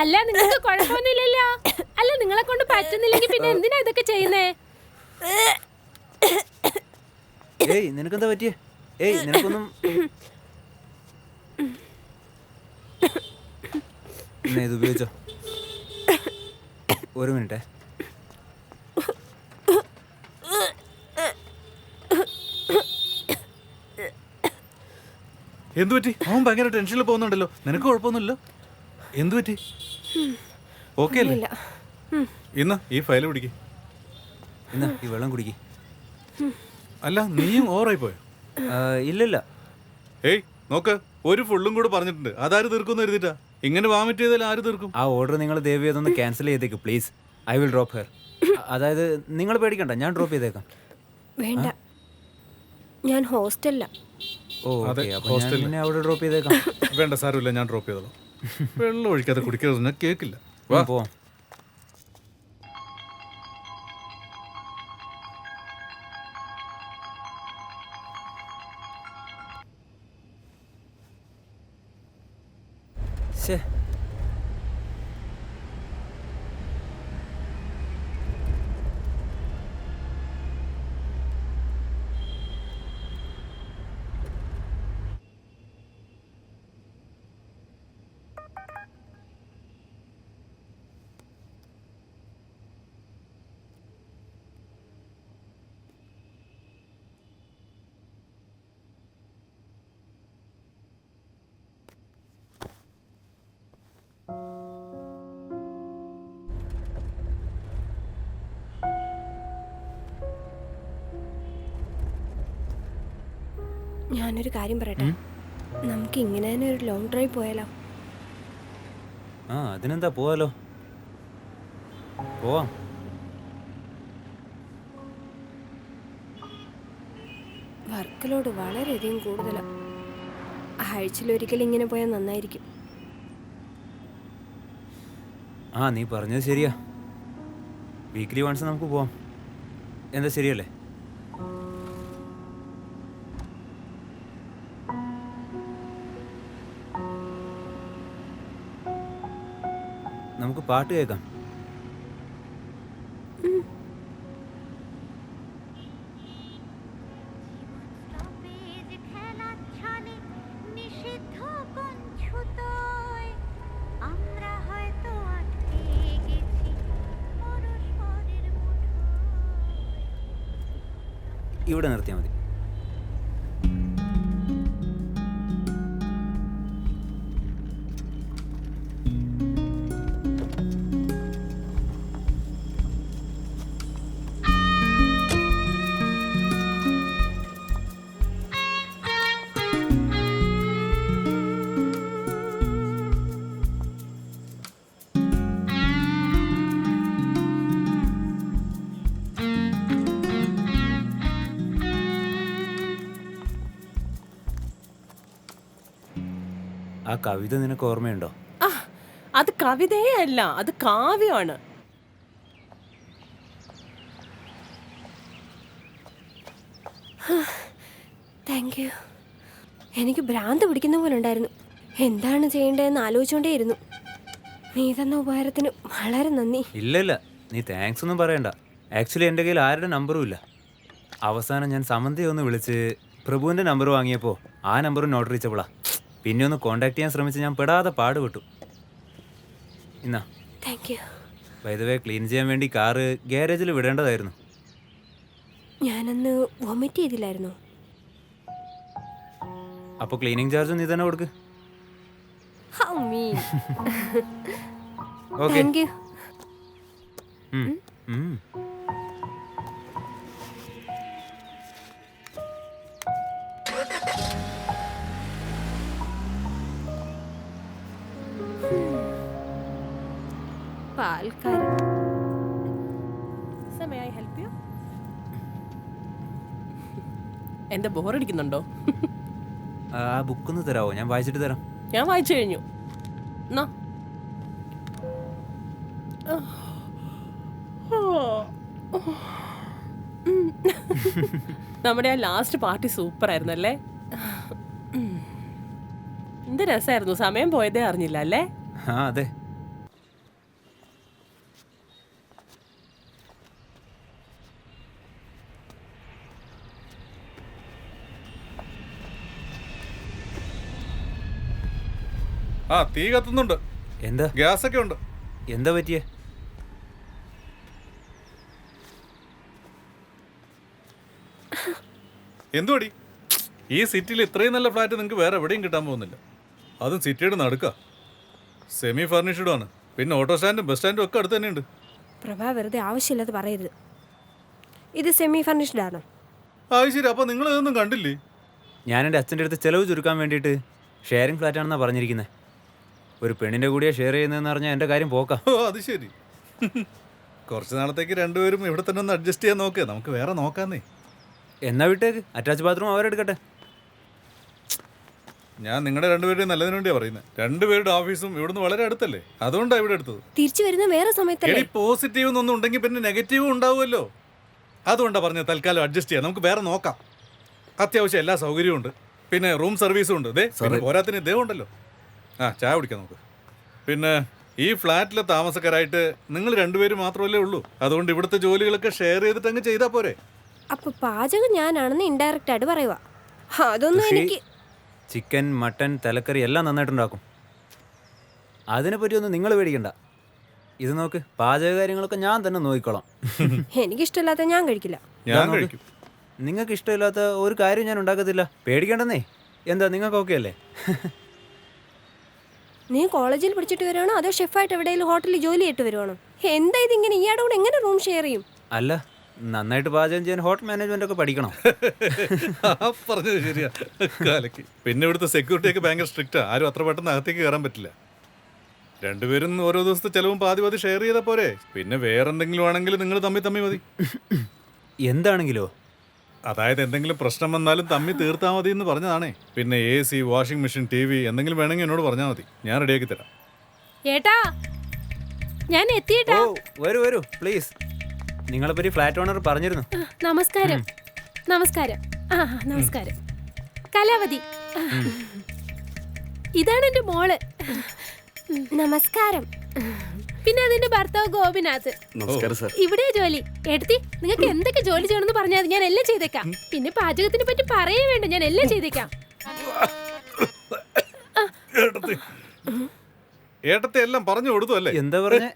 അല്ല നിങ്ങൾക്ക് കുഴപ്പമൊന്നുമില്ലല്ലോ. അല്ല നിങ്ങളെ കൊണ്ട് പറ്റുന്നില്ലെങ്കിൽ പിന്നെ എന്തിനാ ഇതൊക്കെ ചെയ്യുന്നേ? ഏയ് നിനക്കെന്താ പറ്റിയേ? ഏയ് നിനക്കൊന്നും ഇത് ഉപയോഗിച്ചോ. ഒരു മിനിറ്റേ. എന്തു പറ്റി? അവൻ ഭയങ്കര ടെൻഷനിൽ പോകുന്നുണ്ടല്ലോ. നിനക്ക് കുഴപ്പമൊന്നുമില്ലല്ലോ? എന്തു പറ്റി? ഓക്കെ അല്ലേ? ഇന്ന് ഈ ഫയൽ പിടിക്ക്. ഇന്ന് ഈ വെള്ളം കുടിക്ക്. അല്ല നീയും ഓവറായി പോയോ? ഇല്ലില്ല. ഏയ് നോക്ക്, ഒരു ഫുള്ളും കൂടെ പറഞ്ഞിട്ടുണ്ട്. അതാര് തീർക്കുമെന്ന് എഴുതിട്ടാ. ഇങ്ങനെ വാമിറ്റ് ചെയ്താൽ ആര് തീർക്കും? ആ ഓർഡർ നിങ്ങൾ ദയവ് ചെയ്തൊന്ന് ക്യാൻസൽ ചെയ്തേക്ക് please. I will drop hair. അതായത് നിങ്ങൾ പേടിക്കണ്ട, ഞാൻ ഡ്രോപ്പ് ചെയ്തേക്കാം. വേണ്ട, ഞാൻ ഹോസ്റ്റലിലാ. ഓ അതെ, ഹോസ്റ്റലിൽ അവിടെ ഡ്രോപ്പ് ചെയ്തേക്കാം. വേണ്ട സാരമില്ല, ഞാൻ ഡ്രോപ്പ് ചെയ്തോളാം. വെള്ളം ഒഴിക്കാതെ കുടിക്കരുത്, ഞാൻ കേൾക്കില്ല. വാ പോവാം. ശേ, ഞാനൊരു കാര്യം പറയട്ടെ, നമുക്ക് ഇങ്ങനെ തന്നെ ഒരു ലോങ് ഡ്രൈവ് പോയാലോ? ആ അതിനെന്താ, പോവാലോ. പോവാം. വർക്ക് ലോഡ് വളരെയധികം കൂടുതലാണ്. ആഴ്ചയിലൊരിക്കലും ഇങ്ങനെ പോയാൽ നന്നായിരിക്കും. ആ നീ പറഞ്ഞത് ശരിയാ. വീക്ക്ലി വൺസ് നമുക്ക് പോവാം. എന്താ ശരിയല്ലേ? നമുക്ക് പാട്ട് കേൾക്കാം. ഇവിടെ നിർത്തിയാൽ മതി. ആ കവിത നിനക്ക് ഓർമ്മയുണ്ടോ? അത് കവിതയേ അല്ല, അത് കാവ്യമാണ്. Thank you. എനിക്ക് ഭ്രാന്ത് പിടിക്കുന്ന പോലെ ഉണ്ടായിരുന്നു. എന്താണ് ചെയ്യേണ്ടതെന്ന് ആലോചിച്ചുകൊണ്ടേയിരുന്നു. നീ തന്ന ഉപകാരത്തിന് വളരെ നന്ദി. ഇല്ല, നീ താങ്ക്സ് ഒന്നും പറയണ്ട. ആക്ച്വലി എൻ്റെ കയ്യിൽ ആരുടെ നമ്പറും ഇല്ല. അവസാനം ഞാൻ സമന്തിയെ ഒന്ന് വിളിച്ച് പ്രഭുവിൻ്റെ നമ്പർ വാങ്ങിയപ്പോൾ ആ നമ്പറും നോട്ട് റീച്ചബിളാ. പിന്നെ ഒന്ന് കോണ്ടാക്ട് ചെയ്യാൻ ശ്രമിച്ച് ഞാൻ പെടാതെ പാടുപെട്ടു. ഇന്നാ. Thank you. By the way, clean ചെയ്യാൻ വേണ്ടി കാറ് ഗ്യാരേജിൽ വിടേണ്ടതായിരുന്നു. ഞാനന്ന് വൊമിറ്റ് ചെയ്തില്ലായിരുന്നു. അപ്പോൾ ക്ലീനിങ് ചാർജ് നീ തന്നെ കൊടുക്ക്. How mean. Okay. Thank you. പാൽക്കാരൻ. May I help you? എന്താ ബോറടിക്കുന്നുണ്ടോ? ആ ബുക്കൊന്ന് തരാമോ? ഞാൻ വായിച്ചിട്ട് തരാം. ഞാൻ വായിച്ചു കഴിഞ്ഞു. എന്നാ നമ്മുടെ ആ ലാസ്റ്റ് പാർട്ടി സൂപ്പർ ആയിരുന്നല്ലേ? എന്ത് രസമായിരുന്നു, സമയം പോയതേ അറിഞ്ഞില്ല അല്ലേ? ആ അതെ. ആ തീ കത്തുന്നുണ്ട്. എന്താ ഗ്യാസ് ഒക്കെ ഉണ്ട്. എന്താ പറ്റിയേ? എന്തുപടി? ഈ സിറ്റിയിൽ ഇത്രയും നല്ല ഫ്ലാറ്റ് നിങ്ങൾക്ക് വേറെ എവിടെയും കിട്ടാൻ പോകുന്നില്ല. അതും സിറ്റിയുടെ നടുക്ക. സെമി ഫർണിഷ്ഡും ആണ്. പിന്നെ ഓട്ടോ സ്റ്റാൻഡും ബസ് സ്റ്റാൻഡും ഒക്കെ അടുത്ത് തന്നെയുണ്ട്. പ്രഭ വെറുതെ ആവശ്യമില്ലാതെ പറയരുത്. ഇത് സെമി ഫർണിഷ്ഡ് ആണോ? അത് ശരി. അപ്പോൾ നിങ്ങൾ ഇതൊന്നും കണ്ടില്ലേ? ഞാൻ എൻ്റെ അച്ഛൻ്റെ അടുത്ത് ചിലവ് ചുരുക്കാൻ വേണ്ടിയിട്ട് ഷെയറിംഗ് ഫ്ലാറ്റാണെന്നാണ് പറഞ്ഞിരിക്കുന്നത്. ഒരു പെണ്ണിൻ്റെ കൂടിയാണ് ഷെയർ ചെയ്യുന്നതെന്ന് പറഞ്ഞാൽ എൻ്റെ കാര്യം പോക്കാം. ഓ അത് ശരി. കുറച്ച് നാളത്തേക്ക് രണ്ടുപേരും ഇവിടെ തന്നെ ഒന്ന് അഡ്ജസ്റ്റ് ചെയ്യാൻ നോക്കുക. നമുക്ക് വേറെ നോക്കാന്നേ. എന്നാ വിട്ടേക്ക്, അറ്റാച്ച് ബാത്റൂം അവരെടുക്കട്ടെ. ഞാൻ നിങ്ങളുടെ രണ്ടുപേരുടെയും നല്ലതിനു വേണ്ടിയാണ് പറയുന്നത്. രണ്ടുപേരുടെ ഓഫീസും ഇവിടുന്ന് വളരെ അടുത്തല്ലേ, അതുകൊണ്ടാണ് ഇവിടെ എടുത്തത്. തിരിച്ചു വരുന്ന വേറെ സമയത്തല്ലേ? പോസിറ്റീവ് എന്നൊന്നും ഉണ്ടെങ്കിൽ പിന്നെ നെഗറ്റീവും ഉണ്ടാവുമല്ലോ. അതുകൊണ്ടാണ് പറഞ്ഞത് തൽക്കാലം അഡ്ജസ്റ്റ് ചെയ്യാം, നമുക്ക് വേറെ നോക്കാം. അത്യാവശ്യം എല്ലാ സൗകര്യവും ഉണ്ട്. പിന്നെ റൂം സർവീസും ഉണ്ട്. പോരാത്തിന് ഇതേ ഉണ്ടല്ലോ. ആ ചായ കുടിക്കാം നമുക്ക്. പിന്നെ ഈ ഫ്ലാറ്റിലെ താമസക്കാരായിട്ട് നിങ്ങൾ രണ്ടുപേരും മാത്രമല്ലേ ഉള്ളൂ. അതുകൊണ്ട് ഇവിടുത്തെ ജോലികളൊക്കെ ഷെയർ ചെയ്തിട്ട് അങ്ങ് ചെയ്താൽ പോരെ? അപ്പൊ പാചകം ഞാനാണെന്ന് ഇൻഡയറക്റ്റ് ആയിട്ട് പറയുക. അതൊന്നും എനിക്ക് ചിക്കൻ, മട്ടൻ, തലക്കറി എല്ലാം നന്നായിട്ടുണ്ടാക്കും. അതിനെപ്പറ്റിയൊന്നും നിങ്ങൾ പേടിക്കണ്ട. ഇത് നോക്ക്, പാചക കാര്യങ്ങളൊക്കെ ഞാൻ തന്നെ നോക്കിക്കോളാം. എനിക്കിഷ്ടമില്ലാത്ത ഞാൻ കഴിക്കില്ല. ഞാൻ കഴിക്കും. നിങ്ങൾക്ക് ഇഷ്ടമില്ലാത്ത ഒരു കാര്യം ഞാൻ ഉണ്ടാക്കത്തില്ല, പേടിക്കണ്ടെന്നേ. എന്താ നിങ്ങൾക്ക് ഓക്കെ അല്ലേ? നീ കോളേജിൽ പഠിച്ചിട്ട് വരുവാണോ അതോ ഷെഫായിട്ട് എവിടെയെങ്കിലും ഹോട്ടലിൽ ജോലി ചെയ്തിട്ട് വരുവാണോ? എന്താ ഇതിങ്ങനെ? ഇയാളുടെ കൂടെ എങ്ങനെ റൂം ഷെയർ ചെയ്യും? അല്ല, നന്നായിട്ട് പാചകം ചെയ്യാൻ ഹോട്ടൽ മാനേജ്മെന്റ് ഒക്കെ പഠിക്കണം. പറഞ്ഞത് ശരിയാ. കാലക്ക് പിന്നെ ഇവിടുത്തെ സെക്യൂരിറ്റി ഒക്കെ ഭയങ്കര സ്ട്രിക്റ്റാ. ആരും അത്ര പെട്ടെന്ന് അകത്തേക്ക് കയറാൻ പറ്റില്ല. രണ്ടുപേരും ഓരോ ദിവസത്തെ ചെലവും പാതി ഷെയർ ചെയ്താൽ പോരെ? പിന്നെ വേറെന്തെങ്കിലും ആണെങ്കിൽ നിങ്ങൾ തമ്മി മതി. എന്താണെങ്കിലോ? അതായത് എന്തെങ്കിലും പ്രശ്നം വന്നാലും തമ്മി തീർത്താൽ മതി എന്ന് പറഞ്ഞതാണേ. പിന്നെ AC, വാഷിംഗ് മെഷീൻ, TV എന്തെങ്കിലും വേണമെങ്കിൽ എന്നോട് പറഞ്ഞാൽ മതി, ഞാൻ റെഡിയാക്കി തരാം. ഏട്ടാ, ഞാൻ എത്തിയേട്ടാ. ഓ വരൂ പ്ലീസ്. നിങ്ങളെപ്പറ്റി ഫ്ലാറ്റ് ഓണർ പറഞ്ഞിരുന്നു. നമസ്കാരം. നമസ്കാരം. നമസ്കാരം. കലാവതി. ഇതാണ് എന്റെ മോള്. നമസ്കാരം. പിന്നെ അതിന്റെ ഭർത്താവ് ഗോപിനാഥ്. നമസ്കാരം സാർ. ഇവിടെ ജോലി. എടുത്തി, നിങ്ങൾക്ക് എന്തൊക്കെ ജോലി ചെയ്യണമെന്ന് പറഞ്ഞാൽ ഞാൻ എല്ലാം ചെയ്തേക്കാം. പിന്നെ പാചകത്തിനെ പറ്റി പറയേ വേണ്ട, ഞാൻ എല്ലാം ചെയ്തേക്കാം. ഏട്ടത്തെ എല്ലാം പറഞ്ഞു കൊടുത്തു അല്ലേ? എന്താ പറഞ്ഞേ?